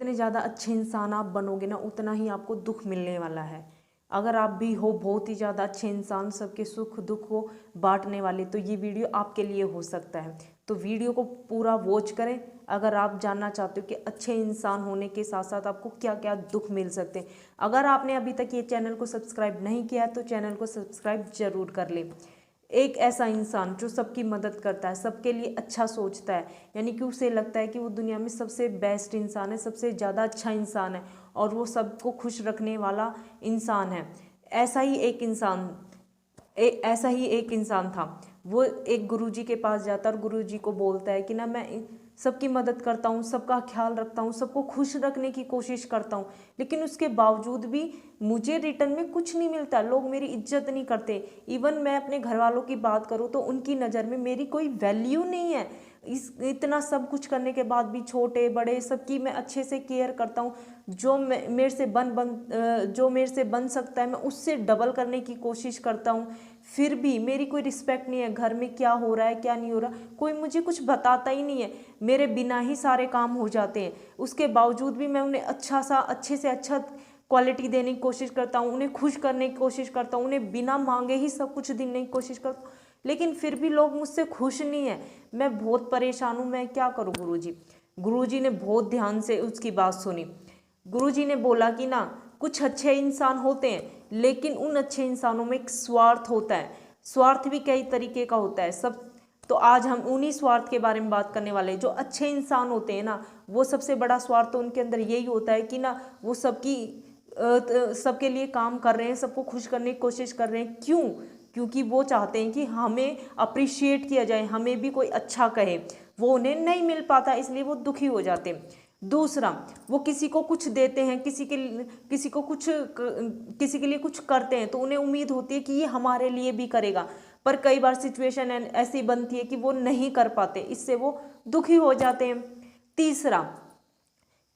जितने ज़्यादा अच्छे इंसान आप बनोगे ना उतना ही आपको दुख मिलने वाला है। अगर आप भी हो बहुत ही ज़्यादा अच्छे इंसान, सबके सुख दुख को बांटने वाले, तो ये वीडियो आपके लिए हो सकता है। तो वीडियो को पूरा वॉच करें अगर आप जानना चाहते हो कि अच्छे इंसान होने के साथ साथ आपको क्या क्या दुख मिल सकते हैं। अगर आपने अभी तक ये चैनल को सब्सक्राइब नहीं किया तो चैनल को सब्सक्राइब जरूर कर लें। एक ऐसा इंसान जो सबकी मदद करता है, सबके लिए अच्छा सोचता है, यानी कि उसे लगता है कि वो दुनिया में सबसे बेस्ट इंसान है, सबसे ज़्यादा अच्छा इंसान है और वो सबको खुश रखने वाला इंसान है। ऐसा ही एक इंसान ऐसा ही एक इंसान था। वो एक गुरुजी के पास जाता है और गुरुजी को बोलता है कि ना मैं सबकी मदद करता हूँ, सबका ख्याल रखता हूँ, सबको खुश रखने की कोशिश करता हूँ, लेकिन उसके बावजूद भी मुझे रिटर्न में कुछ नहीं मिलता। लोग मेरी इज्जत नहीं करते। इवन मैं अपने घर वालों की बात करूँ तो उनकी नज़र में मेरी कोई वैल्यू नहीं है। इतना सब कुछ करने के बाद भी छोटे बड़े सबकी मैं अच्छे से केयर करता हूँ। जो मेरे से बन सकता है मैं उससे डबल करने की कोशिश करता हूँ, फिर भी मेरी कोई रिस्पेक्ट नहीं है। घर में क्या हो रहा है क्या नहीं हो रहा कोई मुझे कुछ बताता ही नहीं है। मेरे बिना ही सारे काम हो जाते हैं। उसके बावजूद भी मैं उन्हें अच्छे से अच्छा क्वालिटी देने की कोशिश करता हूँ, उन्हें खुश करने की कोशिश करता हूँ, उन्हें बिना मांगे ही सब कुछ देने की कोशिश करता हूँ, लेकिन फिर भी लोग मुझसे खुश नहीं है। मैं बहुत परेशान हूँ, मैं क्या करूँ गुरुजी। गुरुजी ने बहुत ध्यान से उसकी बात सुनी। गुरुजी ने बोला कि ना कुछ अच्छे इंसान होते हैं लेकिन उन अच्छे इंसानों में एक स्वार्थ होता है। स्वार्थ भी कई तरीके का होता है सब। तो आज हम उन्हीं स्वार्थ के बारे में बात करने वाले हैं। जो अच्छे इंसान होते हैं ना वो सबसे बड़ा स्वार्थ तो उनके अंदर यही होता है कि ना वो सबके लिए काम कर रहे हैं, सबको खुश करने की कोशिश कर रहे हैं। क्यों? क्योंकि वो चाहते हैं कि हमें अप्रिशिएट किया जाए, हमें भी कोई अच्छा कहे। वो उन्हें नहीं मिल पाता इसलिए वो दुखी हो जाते हैं। दूसरा, वो किसी को कुछ देते हैं, किसी के लिए कुछ करते हैं तो उन्हें उम्मीद होती है कि ये हमारे लिए भी करेगा, पर कई बार सिचुएशन ऐसी बनती है कि वो नहीं कर पाते, इससे वो दुखी हो जाते हैं। तीसरा,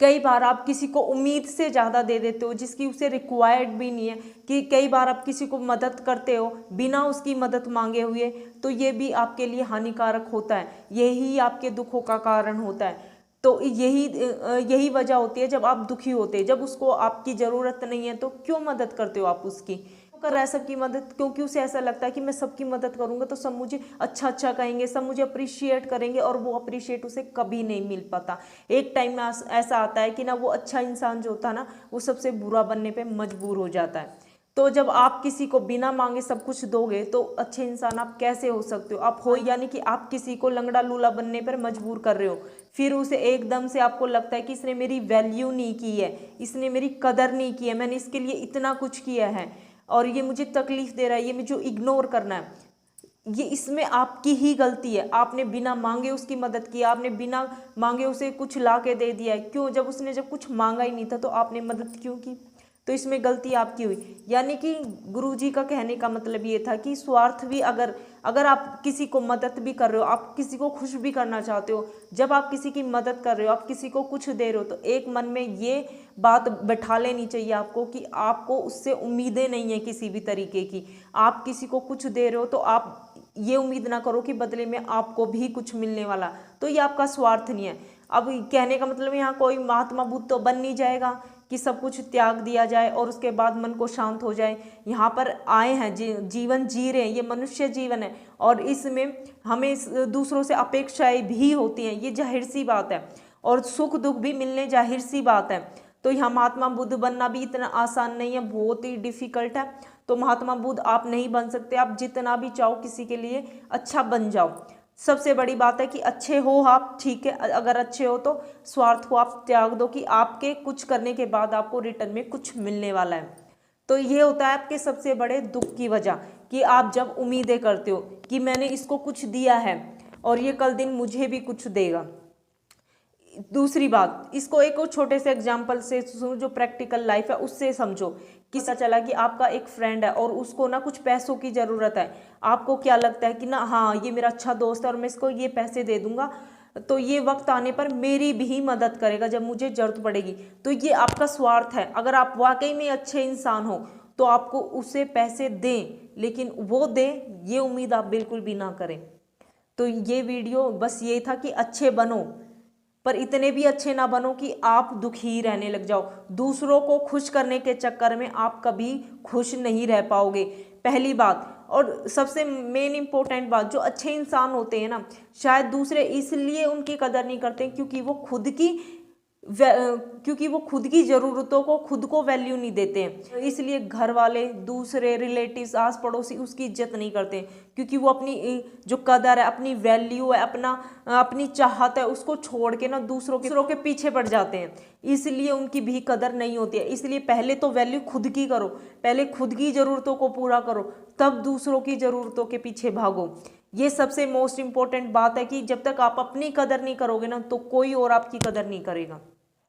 कई बार आप किसी को उम्मीद से ज़्यादा दे देते हो जिसकी उसे रिक्वायर्ड भी नहीं है। कि कई बार आप किसी को मदद करते हो बिना उसकी मदद मांगे हुए, तो ये भी आपके लिए हानिकारक होता है, यही आपके दुखों का कारण होता है। तो यही वजह होती है जब आप दुखी होते हैं, जब उसको आपकी ज़रूरत नहीं है तो क्यों मदद करते हो आप उसकी। कर रहा है सबकी मदद क्योंकि उसे ऐसा लगता है कि मैं सबकी मदद करूंगा तो सब मुझे अच्छा अच्छा कहेंगे, सब मुझे अप्रिशिएट करेंगे, और वो अप्रिशिएट उसे कभी नहीं मिल पाता। एक टाइम में ऐसा आता है कि ना वो अच्छा इंसान जो होता है ना वो सबसे बुरा बनने पे मजबूर हो जाता है। तो जब आप किसी को बिना मांगे सब कुछ दोगे तो अच्छे इंसान आप कैसे हो सकते हो। आप हो यानी कि आप किसी को लंगड़ा लूला बनने पर मजबूर कर रहे हो। फिर उसे एकदम से आपको लगता है कि इसने मेरी वैल्यू नहीं की है, इसने मेरी कदर नहीं की है, मैंने इसके लिए इतना कुछ किया है और ये मुझे तकलीफ दे रहा है, ये मुझे इग्नोर करना है। ये इसमें आपकी ही गलती है। आपने बिना मांगे उसकी मदद की, आपने बिना मांगे उसे कुछ ला के दे दिया है। क्यों? जब कुछ मांगा ही नहीं था तो आपने मदद क्यों की? तो इसमें गलती आपकी हुई। यानी कि गुरुजी का कहने का मतलब ये था कि स्वार्थ भी अगर अगर आप किसी को मदद भी कर रहे हो, आप किसी को खुश भी करना चाहते हो, जब आप किसी की मदद कर रहे हो, आप किसी को कुछ दे रहे हो, तो एक मन में ये बात बैठा लेनी चाहिए आपको कि आपको उससे उम्मीदें नहीं है किसी भी तरीके की। आप किसी को कुछ दे रहे हो तो आप ये उम्मीद ना करो कि बदले में आपको भी कुछ मिलने वाला, तो ये आपका स्वार्थ नहीं है। अब कहने का मतलब यहाँ कोई महात्मा बुद्ध तो बन नहीं जाएगा कि सब कुछ त्याग दिया जाए और उसके बाद मन को शांत हो जाए। यहाँ पर आए हैं, जीवन जी रहे हैं, ये मनुष्य जीवन है और इसमें हमें दूसरों से अपेक्षाएं भी होती हैं, ये जाहिर सी बात है, और सुख दुख भी मिलने जाहिर सी बात है। तो यहाँ महात्मा बुद्ध बनना भी इतना आसान नहीं है, बहुत ही डिफिकल्ट है। तो महात्मा बुद्ध आप नहीं बन सकते, आप जितना भी चाहो किसी के लिए अच्छा बन जाओ। सबसे बड़ी बात है कि अच्छे हो आप, ठीक है, अगर अच्छे हो तो स्वार्थ को आप त्याग दो कि आपके कुछ करने के बाद आपको रिटर्न में कुछ मिलने वाला है। तो ये होता है आपके सबसे बड़े दुख की वजह कि आप जब उम्मीदें करते हो कि मैंने इसको कुछ दिया है और ये कल दिन मुझे भी कुछ देगा। दूसरी बात, इसको एक और छोटे से एग्जाम्पल से सुनो, जो प्रैक्टिकल लाइफ है उससे समझो। किसी चला कि आपका एक फ्रेंड है और उसको ना कुछ पैसों की ज़रूरत है। आपको क्या लगता है कि ना हाँ ये मेरा अच्छा दोस्त है और मैं इसको ये पैसे दे दूंगा तो ये वक्त आने पर मेरी भी मदद करेगा जब मुझे ज़रूरत पड़ेगी। तो ये आपका स्वार्थ है। अगर आप वाकई में अच्छे इंसान हो तो आपको उसे पैसे दें, लेकिन वो दे ये उम्मीद आप बिल्कुल भी ना करें। तो ये वीडियो बस ये था कि अच्छे बनो, पर इतने भी अच्छे ना बनो कि आप दुखी रहने लग जाओ। दूसरों को खुश करने के चक्कर में आप कभी खुश नहीं रह पाओगे, पहली बात। और सबसे मेन इंपॉर्टेंट बात, जो अच्छे इंसान होते हैं ना, शायद दूसरे इसलिए उनकी कदर नहीं करते क्योंकि वो खुद की ज़रूरतों को खुद को वैल्यू नहीं देते हैं, इसलिए घर वाले, दूसरे रिलेटिव्स, आस पड़ोसी उसकी इज्जत नहीं करते, क्योंकि वो अपनी जो कदर है, अपनी वैल्यू है, अपनी चाहत है, उसको छोड़ के ना दूसरों के पीछे पड़ जाते हैं, इसलिए उनकी भी कदर नहीं होती है। इसलिए पहले तो वैल्यू खुद की करो, पहले खुद की ज़रूरतों को पूरा करो, तब दूसरों की ज़रूरतों के पीछे भागो। ये सबसे मोस्ट इंपॉर्टेंट बात है कि जब तक आप अपनी कदर नहीं करोगे ना, तो कोई और आपकी कदर नहीं करेगा।